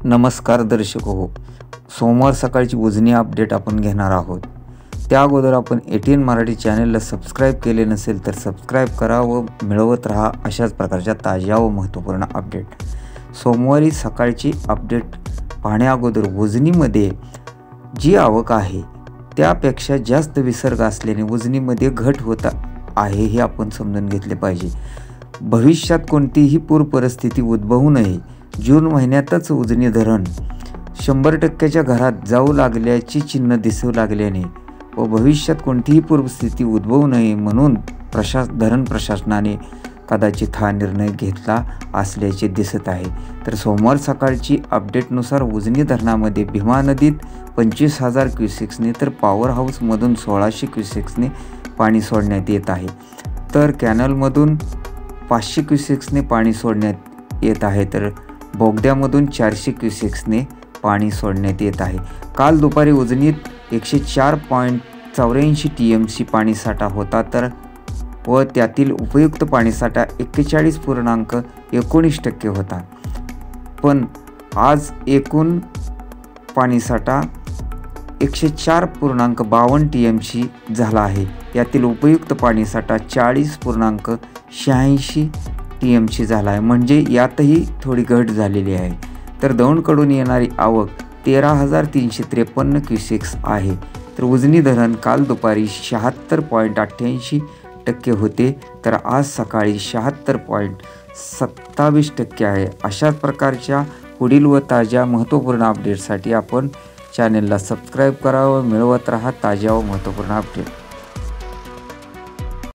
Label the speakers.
Speaker 1: नमस्कार दर्शक हो, सोमवार सकाळची उजनी अपडेट आपण घेणार आहोत। त्या अगोदर आपण ATN मराठी चॅनलला सबस्क्राईब केले नसेल तर सबस्क्राईब करा व मिळवत राहा अशाच प्रकारच्या ताज्या व महत्त्वपूर्ण अपडेट। सोमवारी सकाळची अपडेट पाहण्या अगोदर उजनीमध्ये जी आवक आहे त्यापेक्षा जास्त विसर्ग असल्याने उजनीमध्ये घट होत आहे हे आपण समजून घेतले पाहिजे। भविष्यात कोणतीही पूर परिस्थिती उद्भवू नये, जून महिन्यातच उजनी धरण 100% घरात जाऊ लागल्याची चिन्ह दिसू लागल्याने व भविष्यात कोणतीही पूरस्थिती उद्भवू नये म्हणून धरण प्रशासनाने कदाचित हा निर्णय घेतला असल्याचे दिसत आहे। तर सोमवार सकाळची अपडेटनुसार उजनी धरणामध्ये भीमा नदीत 25,000 क्युसेक्सने तर पॉवर हाऊसमधून 1,600 क्युसेक्सने पाणी सोडण्यात येत आहे। तर कॅनलमधून 500 क्युसेक्सने पाणी सोडण्यात येत आहे, तर बोगद्यामधून 400 क्युसेक्सने पाणी सोडण्यात येत आहे। काल दुपारी उजनीत 104.84 TMC पाणीसाठा होता व त्यातील उपयुक्त पाणीसाठा 41.19% होता। पण आज एकूण पाणीसाठा 104.52 TMC झाला आहे। यातील उपयुक्त पाणीसाठा 40.86 TMC झाला आहे, म्हणजे यातही थोडी घट झालेली आहे। तर दौंडकडून येणारी आवक 13,353 क्युसेक्स आहे। तर उजनी धरण काल दुपारी 76.88% होते, तर आज सकाळी 76.27% आहे। अशाच प्रकारच्या पुढील व ताज्या महत्त्वपूर्ण अपडेटसाठी आपण चॅनलला सबस्क्राईब करा व मिळवत राहा ताज्या व महत्त्वपूर्ण अपडेट।